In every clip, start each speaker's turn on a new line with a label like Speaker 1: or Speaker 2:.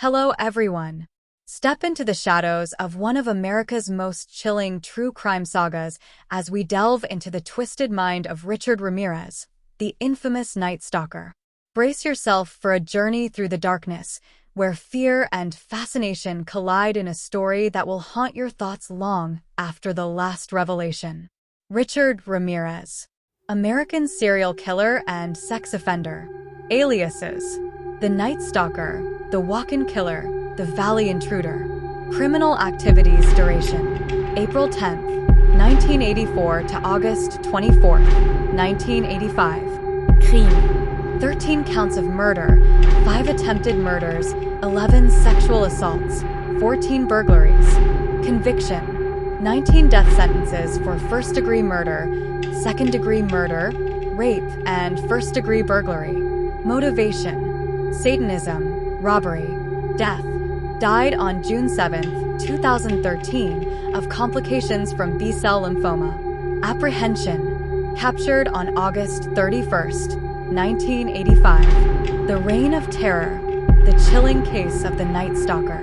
Speaker 1: Hello, everyone. Step into the shadows of one of America's most chilling true crime sagas as we delve into the twisted mind of Richard Ramirez, the infamous Night Stalker. Brace yourself for a journey through the darkness, where fear and fascination collide in a story that will haunt your thoughts long after the last revelation. Richard Ramirez, American serial killer and sex offender. Aliases: the Night Stalker, the Walk-in Killer, the Valley Intruder. Criminal activities duration: April 10th, 1984 to August 24th, 1985. Crime: 13 counts of murder, 5 attempted murders, 11 sexual assaults, 14 burglaries. Conviction: 19 death sentences for first-degree murder, second-degree murder, rape, and first-degree burglary. Motivation: Satanism, robbery, death. Died on June 7, 2013, of complications from B-cell lymphoma. Apprehension: captured on August 31st, 1985. The Reign of Terror, the chilling case of the Night Stalker.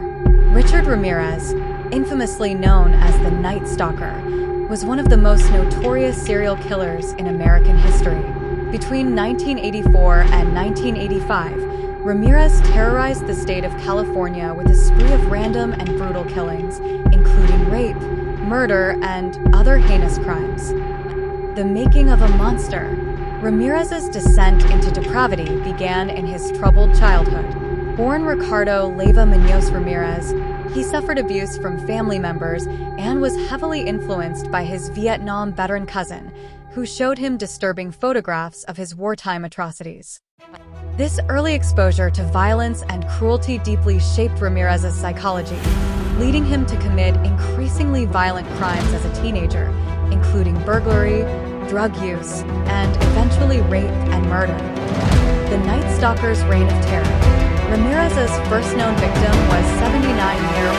Speaker 1: Richard Ramirez, infamously known as the Night Stalker, was one of the most notorious serial killers in American history. Between 1984 and 1985, Ramirez terrorized the state of California with a spree of random and brutal killings, including rape, murder, and other heinous crimes. The making of a monster. Ramirez's descent into depravity began in his troubled childhood. Born Ricardo Leyva Munoz Ramirez, he suffered abuse from family members and was heavily influenced by his Vietnam veteran cousin, who showed him disturbing photographs of his wartime atrocities. This early exposure to violence and cruelty deeply shaped Ramirez's psychology, leading him to commit increasingly violent crimes as a teenager, including burglary, drug use, and eventually rape and murder. The Night Stalker's reign of terror. Ramirez's first known victim was 79-year-old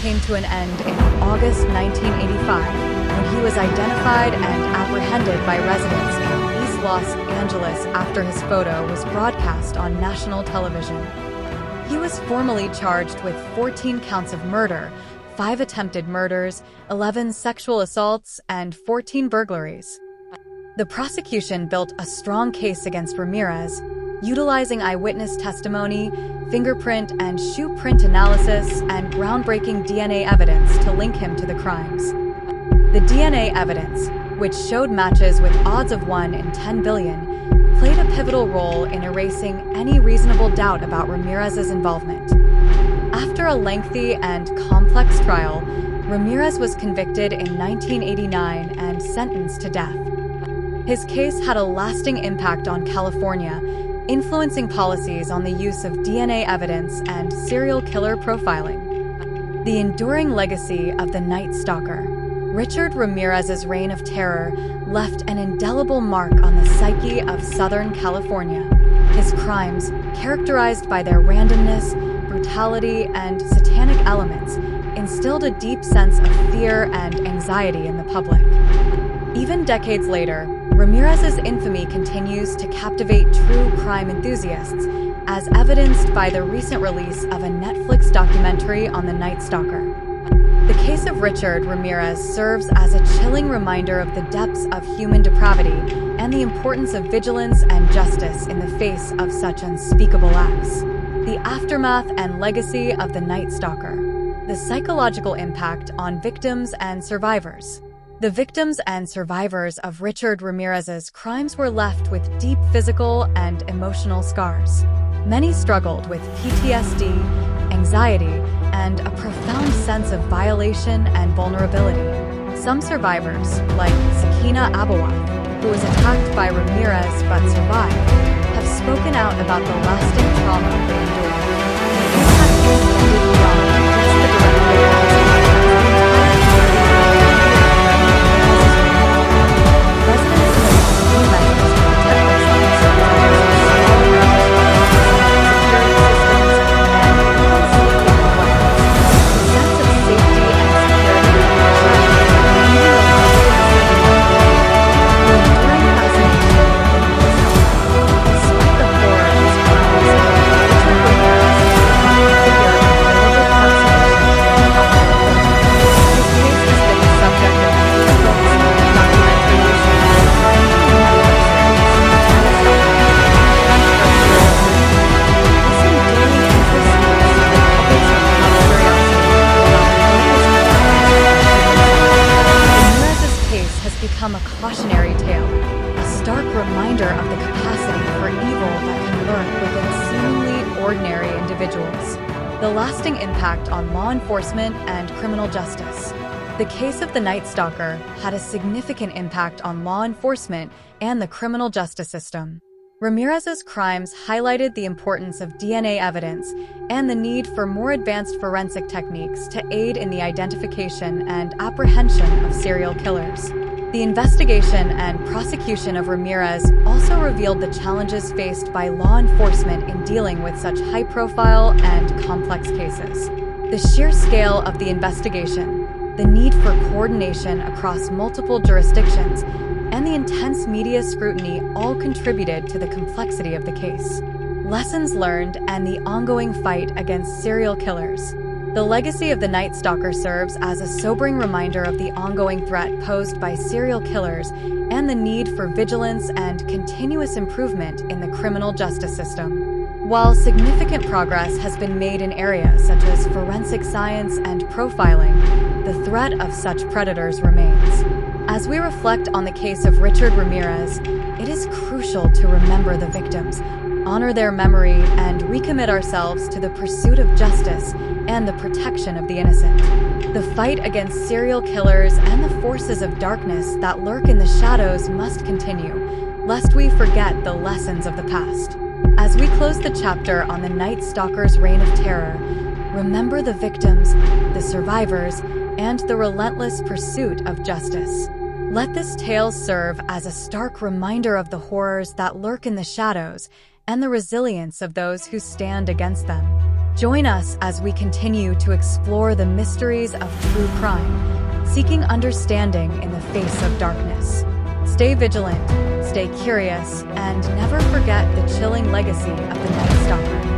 Speaker 1: came to an end in August 1985 when he was identified and apprehended by residents in East Los Angeles after his photo was broadcast on national television. He was formally charged with 14 counts of murder, 5 attempted murders, 11 sexual assaults, and 14 burglaries. The prosecution built a strong case against Ramirez, utilizing eyewitness testimony, fingerprint and shoe print analysis, and groundbreaking DNA evidence to link him to the crimes. The DNA evidence, which showed matches with odds of 1 in 10 billion, played a pivotal role in erasing any reasonable doubt about Ramirez's involvement. After a lengthy and complex trial, Ramirez was convicted in 1989 and sentenced to death. His case had a lasting impact on California, influencing policies on the use of DNA evidence and serial killer profiling. The enduring legacy of the Night Stalker. Richard Ramirez's reign of terror left an indelible mark on the psyche of Southern California. His crimes, characterized by their randomness, brutality, and satanic elements, instilled a deep sense of fear and anxiety in the public. Even decades later, Ramirez's infamy continues to captivate true crime enthusiasts, as evidenced by the recent release of a Netflix documentary on the Night Stalker. The case of Richard Ramirez serves as a chilling reminder of the depths of human depravity and the importance of vigilance and justice in the face of such unspeakable acts. The aftermath and legacy of the Night Stalker. The psychological impact on victims and survivors. The victims and survivors of Richard Ramirez's crimes were left with deep physical and emotional scars. Many struggled with PTSD, anxiety, and a profound sense of violation and vulnerability. Some survivors, like Sakina Abawath, who was attacked by Ramirez but survived, have spoken out about the lasting trauma they endured. The impact extended beyond just the direct victims. Become a cautionary tale, a stark reminder of the capacity for evil that can lurk within seemingly ordinary individuals. The lasting impact on law enforcement and criminal justice. The case of the Night Stalker had a significant impact on law enforcement and the criminal justice system. Ramirez's crimes highlighted the importance of DNA evidence and the need for more advanced forensic techniques to aid in the identification and apprehension of serial killers. The investigation and prosecution of Ramirez also revealed the challenges faced by law enforcement in dealing with such high-profile and complex cases. The sheer scale of the investigation, the need for coordination across multiple jurisdictions, and the intense media scrutiny all contributed to the complexity of the case. Lessons learned and the ongoing fight against serial killers. The legacy of the Night Stalker serves as a sobering reminder of the ongoing threat posed by serial killers and the need for vigilance and continuous improvement in the criminal justice system. While significant progress has been made in areas such as forensic science and profiling, the threat of such predators remains. As we reflect on the case of Richard Ramirez, it is crucial to remember the victims, honor their memory, and recommit ourselves to the pursuit of justice and the protection of the innocent. The fight against serial killers and the forces of darkness that lurk in the shadows must continue, lest we forget the lessons of the past. As we close the chapter on the Night Stalker's reign of terror, remember the victims, the survivors, and the relentless pursuit of justice. Let this tale serve as a stark reminder of the horrors that lurk in the shadows and the resilience of those who stand against them. Join us as we continue to explore the mysteries of true crime, seeking understanding in the face of darkness. Stay vigilant, stay curious, and never forget the chilling legacy of the Night Stalker.